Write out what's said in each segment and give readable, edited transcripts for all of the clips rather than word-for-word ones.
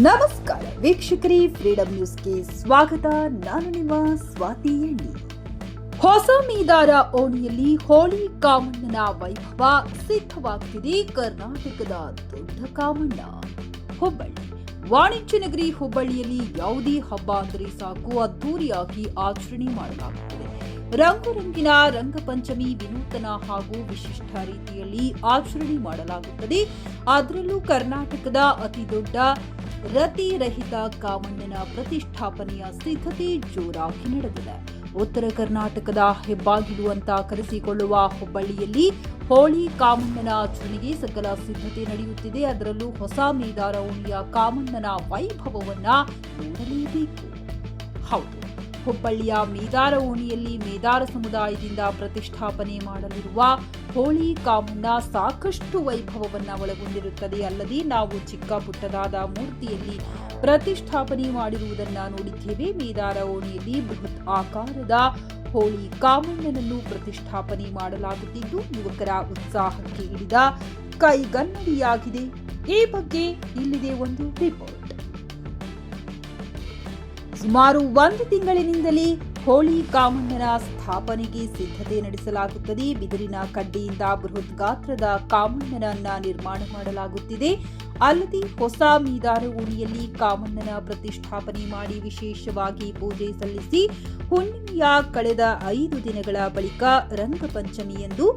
ನಮಸ್ಕಾರ ವೀಕ್ಷಕರೇ, ಫ್ರೀಡಂ ನ್ಯೂಸ್ಗೆ ಸ್ವಾಗತ. ನಾನು ನಿಮ್ಮ ಸ್ವಾತಿ ಎಣ್ಣಿ. ಹೊಸ ಮೀದಾರ ಓಣಿಯಲ್ಲಿ ಹೋಳಿ ಕಾಮಣ್ಣನ ವೈಭವ ಸಿದ್ಧವಾಗುತ್ತಿದೆ. ಕರ್ನಾಟಕದ ದೊಡ್ಡ ಕಾಮಣ್ಣ ಹುಬ್ಬಳ್ಳಿ ವಾಣಿಜ್ಯ ನಗರಿ ಹುಬ್ಬಳ್ಳಿಯಲ್ಲಿ ಯಾವುದೇ ಹಬ್ಬ ಅಂದರೆ ಸಾಕು ಅದ್ದೂರಿಯಾಗಿ ಆಚರಣೆ ಮಾಡಲಾಗುತ್ತದೆ. ರಂಗುರಂಗಿನ ರಂಗಪಂಚಮಿ ವಿನೂತನ ಹಾಗೂ ವಿಶಿಷ್ಟ ರೀತಿಯಲ್ಲಿ ಆಚರಣೆ ಮಾಡಲಾಗುತ್ತದೆ. ಅದರಲ್ಲೂ ಕರ್ನಾಟಕದ ಅತಿದೊಡ್ಡ ರತಿರಹಿತ ಕಾಮಣ್ಣನ ಪ್ರತಿಷ್ಠಾಪನೆಯ ಸಿದ್ಧತೆ ಜೋರಾಗಿ ನಡೆದಿದೆ. ಉತ್ತರ ಕರ್ನಾಟಕದ ಹೆಬ್ಬಾಗಿಲು ಅಂತ ಕರೆಸಿಕೊಳ್ಳುವ ಹುಬ್ಬಳ್ಳಿಯಲ್ಲಿ ಹೋಳಿ ಕಾಮಣ್ಣನ ಆಚರಣೆಗೆ ಸಕಲ ಸಿದ್ಧತೆ ನಡೆಯುತ್ತಿದೆ. ಅದರಲ್ಲೂ ಹೊಸ ಮೇದಾರ ಓಣಿಯ ಕಾಮಣ್ಣನ ವೈಭವವನ್ನ ನೋಡಲೇಬೇಕು. ಹೌದು, ಹುಬ್ಬಳ್ಳಿಯ ಮೇದಾರ ಓಣಿಯಲ್ಲಿ ಮೇದಾರ ಸಮುದಾಯದಿಂದ ಪ್ರತಿಷ್ಠಾಪನೆ ಮಾಡಲಿರುವ ಹೋಳಿ ಕಾಮಣ್ಣ ಸಾಕಷ್ಟು ವೈಭವವನ್ನ ಒಳಗೊಂಡಿರುತ್ತದೆ. ಅಲ್ಲದೆ ನಾವು ಚಿಕ್ಕ ಪುಟ್ಟದಾದ ಮೂರ್ತಿಯಲ್ಲಿ ಪ್ರತಿಷ್ಠಾಪನೆ ಮಾಡಿರುವುದನ್ನ ನೋಡಿದ್ದೇವೆ. ಮೇದಾರ ಓಣಿಯಲ್ಲಿ ಬೃಹತ್ ಆಕಾರದ ಹೋಳಿ ಕಾಮಣ್ಣನನ್ನು ಪ್ರತಿಷ್ಠಾಪನೆ ಮಾಡಲಾಗುತ್ತಿದ್ದು ಯುವಕರ ಉತ್ಸಾಹಕ್ಕೆ ಹಿಡಿದ ಕೈಗನ್ನಡಿಯಾಗಿದೆ. ಈ ಬಗ್ಗೆ ಇಲ್ಲಿದೆ ಒಂದು ರಿಪೋರ್ಟ್. ಸುಮಾರು 1 ತಿಂಗಳಿನಿಂದಲೇ ಹೋಳಿ ಕಾಮಣ್ಣನ ಸ್ಥಾಪನೆಗೆ ಸಿದ್ಧತೆ ನಡೆಸಲಾಗುತ್ತದೆ. ಬಿದಿರಿನ ಕಡ್ಡಿಯಿಂದ ಬೃಹತ್ ಗಾತ್ರದ ಕಾಮಣ್ಣನನ್ನ ನಿರ್ಮಾಣ ಮಾಡಲಾಗುತ್ತಿದೆ. ಅಲ್ಲದೆ ಹೊಸ ಮೀದಾರ ಓಣಿಯಲ್ಲಿ ಕಾಮಣ್ಣನ ಪ್ರತಿಷ್ಠಾಪನೆ ಮಾಡಿ ವಿಶೇಷವಾಗಿ ಪೂಜೆ ಸಲ್ಲಿಸಿ ಹುಣ್ಣಿಮೆಯ ಕಳೆದ 5 ದಿನಗಳ ಬಳಿಕ ರಂಗಪಂಚಮಿಯಂದು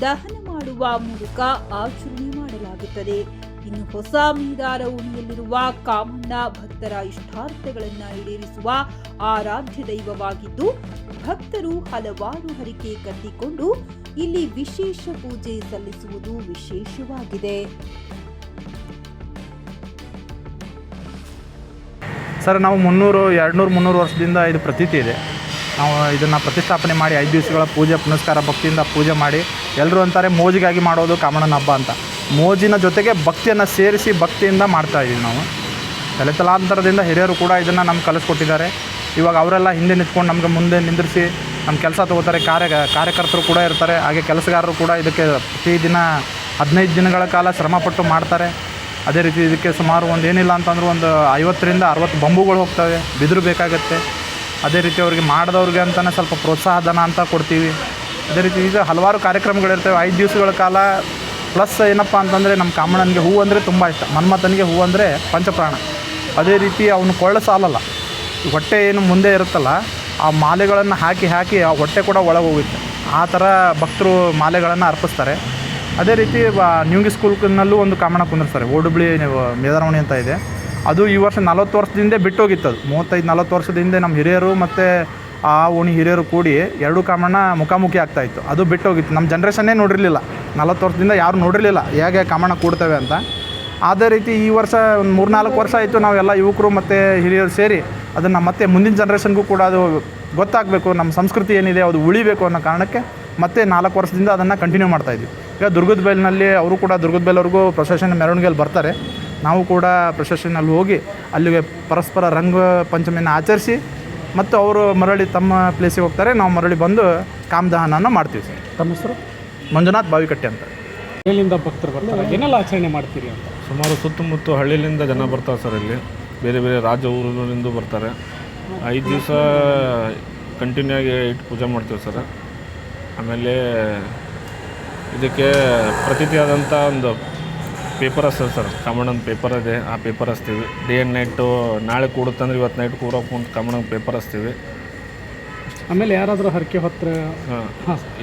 ದಹನ ಮಾಡುವ ಮೂಲಕ ಆಚರಣೆ ಮಾಡಲಾಗುತ್ತದೆ. ಇನ್ನು ಹೊಸ ಮೀದಾರ ಓಣಿಯಲ್ಲಿರುವ ಕಾಮಣ್ಣ ಭಕ್ತರ ಇಷ್ಟಾರ್ಥಗಳನ್ನ ಈಡೇರಿಸುವ ಆರಾಧ್ಯ ದೈವವಾಗಿದ್ದು ಭಕ್ತರು ಹಲವಾರು ಹರಕೆ ಕಟ್ಟಿಕೊಂಡು ಇಲ್ಲಿ ವಿಶೇಷ ಪೂಜೆ ಸಲ್ಲಿಸುವುದು ವಿಶೇಷವಾಗಿದೆ. ಸರ್, ನಾವು 200-300 ವರ್ಷದಿಂದ ಇದು ಪ್ರತೀತಿ ಇದೆ. ನಾವು ಇದನ್ನು ಪ್ರತಿಷ್ಠಾಪನೆ ಮಾಡಿ 5 ದಿವಸಗಳ ಪೂಜೆ ಪುನಸ್ಕಾರ ಭಕ್ತಿಯಿಂದ ಪೂಜೆ ಮಾಡಿ ಎಲ್ಲರೂ ಅಂತಾರೆ ಮೋಜಿಗಾಗಿ ಮಾಡೋದು ಕಾಮಣ್ಣನ ಹಬ್ಬ ಅಂತ. ಮೋಜಿನ ಜೊತೆಗೆ ಭಕ್ತಿಯನ್ನು ಸೇರಿಸಿ ಭಕ್ತಿಯಿಂದ ಮಾಡ್ತಾಯಿದ್ದೀವಿ ನಾವು. ತಲೆತಲಾಂತರದಿಂದ ಹಿರಿಯರು ಕೂಡ ಇದನ್ನು ನಮ್ಗೆ ಕಲಿಸ್ಕೊಟ್ಟಿದ್ದಾರೆ. ಇವಾಗ ಅವರೆಲ್ಲ ಹಿಂದೆ ನಿಂತ್ಕೊಂಡು ನಮಗೆ ಮುಂದೆ ನಿಂದಿರಿಸಿ ನಮ್ಮ ಕೆಲಸ ತೊಗೋತಾರೆ. ಕಾರ್ಯಕರ್ತರು ಕೂಡ ಇರ್ತಾರೆ. ಹಾಗೆ ಕೆಲಸಗಾರರು ಕೂಡ ಇದಕ್ಕೆ ಪ್ರತಿದಿನ 15 ದಿನಗಳ ಕಾಲ ಶ್ರಮಪಟ್ಟು ಮಾಡ್ತಾರೆ. ಅದೇ ರೀತಿ ಇದಕ್ಕೆ ಸುಮಾರು ಏನಿಲ್ಲ ಅಂತಂದ್ರೆ ಒಂದು 50ರಿಂದ 60 ಬಂಬುಗಳು ಹೋಗ್ತವೆ, ಬಿದಿರು ಬೇಕಾಗುತ್ತೆ. ಅದೇ ರೀತಿ ಅವ್ರಿಗೆ ಮಾಡಿದವ್ರಿಗೆ ಅಂತಲೇ ಸ್ವಲ್ಪ ಪ್ರೋತ್ಸಾಹ ಧನ ಅಂತ ಕೊಡ್ತೀವಿ. ಅದೇ ರೀತಿ ಈಗ ಹಲವಾರು ಕಾರ್ಯಕ್ರಮಗಳಿರ್ತವೆ 5 ದಿವಸಗಳ ಕಾಲ. ಪ್ಲಸ್ ಏನಪ್ಪ ಅಂತಂದರೆ ನಮ್ಮ ಕಾಮಣ್ಣನಿಗೆ ಹೂವು ಅಂದರೆ ತುಂಬ ಇಷ್ಟ. ಮನ್ಮಥನಿಗೆ ಹೂವು ಅಂದರೆ ಪಂಚಪ್ರಾಣ. ಅದೇ ರೀತಿ ಅವನು ಕೊಳ್ಳ ಸಾಲಲ್ಲ. ಹೊಟ್ಟೆ ಏನು ಮುಂದೆ ಇರುತ್ತಲ್ಲ, ಆ ಮಾಲೆಗಳನ್ನು ಹಾಕಿ ಆ ಹೊಟ್ಟೆ ಕೂಡ ಒಳಗೆ ಹೋಗುತ್ತೆ. ಆ ಥರ ಭಕ್ತರು ಮಾಲೆಗಳನ್ನು ಅರ್ಪಿಸ್ತಾರೆ. ಅದೇ ರೀತಿ ನ್ಯೂಂಗಿ ಸ್ಕೂಲ್ನಲ್ಲೂ ಒಂದು ಕಾಮಣ್ಣ ಕುಂದಿರ್ತಾರೆ. ಓಡುಬ್ಳಿ ಮೇದಾರವಣಿ ಅಂತ ಇದೆ. ಅದು ಈ ವರ್ಷ 40 ವರ್ಷದಿಂದ ಬಿಟ್ಟೋಗಿತ್ತು. ಅದು 35-40 ವರ್ಷದ ಹಿಂದೆ ನಮ್ಮ ಹಿರಿಯರು ಮತ್ತು ಆ ಓಣಿ ಹಿರಿಯರು ಕೂಡಿ 2 ಕಾಮಣ್ಣ ಮುಖಾಮುಖಿ ಆಗ್ತಾಯಿತ್ತು. ಅದು ಬಿಟ್ಟೋಗಿತ್ತು. ನಮ್ಮ ಜನ್ರೇಷನ್ನೇ ನೋಡಿರಲಿಲ್ಲ. 40 ವರ್ಷದಿಂದ ಯಾರು ನೋಡಿರಲಿಲ್ಲ ಹೇಗೆ ಕಾಮಣ್ಣ ಕೂಡ್ತವೆ ಅಂತ. ಅದೇ ರೀತಿ ಈ ವರ್ಷ ಒಂದು 3-4 ವರ್ಷ ಆಯಿತು ನಾವೆಲ್ಲ ಯುವಕರು ಮತ್ತು ಹಿರಿಯರು ಸೇರಿ ಅದನ್ನು ಮತ್ತೆ ಮುಂದಿನ ಜನ್ರೇಷನ್ಗೂ ಕೂಡ ಅದು ಗೊತ್ತಾಗಬೇಕು, ನಮ್ಮ ಸಂಸ್ಕೃತಿ ಏನಿದೆ ಅದು ಉಳಿಬೇಕು ಅನ್ನೋ ಕಾರಣಕ್ಕೆ ಮತ್ತೆ 4 ವರ್ಷದಿಂದ ಅದನ್ನು ಕಂಟಿನ್ಯೂ ಮಾಡ್ತಾಯಿದ್ವಿ. ಈಗ ದುರ್ಗದ ಬೈಲಿನಲ್ಲಿ ಅವರು ಕೂಡ ದುರ್ಗದ ಬೈಲವ್ರಿಗೂ ಪ್ರೊಸೆಷನ್ ಮೆರವಣಿಗೆಯಲ್ಲಿ ಬರ್ತಾರೆ. ನಾವು ಕೂಡ ಪ್ರೊಸೆಷನಲ್ಲಿ ಹೋಗಿ ಅಲ್ಲಿಗೆ ಪರಸ್ಪರ ರಂಗ ಪಂಚಮಿಯನ್ನು ಆಚರಿಸಿ ಮತ್ತು ಅವರು ಮರಳಿ ತಮ್ಮ ಪ್ಲೇಸಿಗೆ ಹೋಗ್ತಾರೆ. ನಾವು ಮರಳಿ ಬಂದು ಕಾಮದಹನನ ಮಾಡ್ತೀವಿ ಸರ್. ತಮ್ಮ ಹೆಸರು? ಮಂಜುನಾಥ್ ಬಾವಿಕಟ್ಟೆ ಅಂತ. ಎಲ್ಲಿಂದ ಭಕ್ತರು ಬರ್ತಾರೆ, ಏನೆಲ್ಲ ಆಚರಣೆ ಮಾಡ್ತೀರಿ ಅಂತ? ಸುಮಾರು ಸುತ್ತಮುತ್ತ ಹಳ್ಳಿಯಿಂದ ಜನ ಬರ್ತಾರೆ ಸರ್. ಇಲ್ಲಿ ಬೇರೆ ಬೇರೆ ರಾಜ್ಯ ಊರಿನಿಂದ ಬರ್ತಾರೆ. 5 ದಿವಸ ಕಂಟಿನ್ಯೂ ಆಗಿ ಇಟ್ಟು ಪೂಜೆ ಮಾಡ್ತೀವಿ ಸರ್. ಆಮೇಲೆ ಇದಕ್ಕೆ ಪ್ರತೀತಿಯಾದಂಥ ಒಂದು ಪೇಪರ್ ಹಚ್ತದೆ ಸರ್. ಕಾಮಣ್ಣನ ಪೇಪರ್ ಇದೆ, ಆ ಪೇಪರ್ ಹಚ್ತೀವಿ. ಡೇ ಆ್ಯಂಡ್ ನೈಟು ನಾಳೆ ಕೂಡುತ್ತಂದ್ರೆ ಇವತ್ತು ನೈಟ್ ಕೂರೋಕೆ ಮುಂದೆ ಕಾಮಣ್ಣನ ಪೇಪರ್ ಹಚ್ತೀವಿ. ಆಮೇಲೆ ಯಾರಾದರೂ ಹರಕೆ ಹೊತ್ತರೆ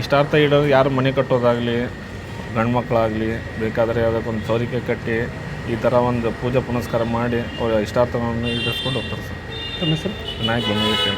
ಇಷ್ಟಾರ್ಥ ಇಡೋದು, ಯಾರು ಮನೆ ಕಟ್ಟೋದಾಗಲಿ, ಗಂಡು ಮಕ್ಕಳಾಗಲಿ ಬೇಕಾದರೆ ಯಾವುದಕ್ಕೊಂದು ಸೌರಿಕೆ ಕಟ್ಟಿ ಈ ಥರ ಒಂದು ಪೂಜೆ ಪುನಸ್ಕಾರ ಮಾಡಿ ಅವ್ರ ಇಷ್ಟಾರ್ಥವನ್ನು ಈಡೇರಿಸ್ಕೊಂಡು ಹೋಗ್ತಾರೆ ಸರ್. ತಮ್ಮ ಹೆಸರು? ವಿನಾಯಕ್ ಬಂದಿದೆ.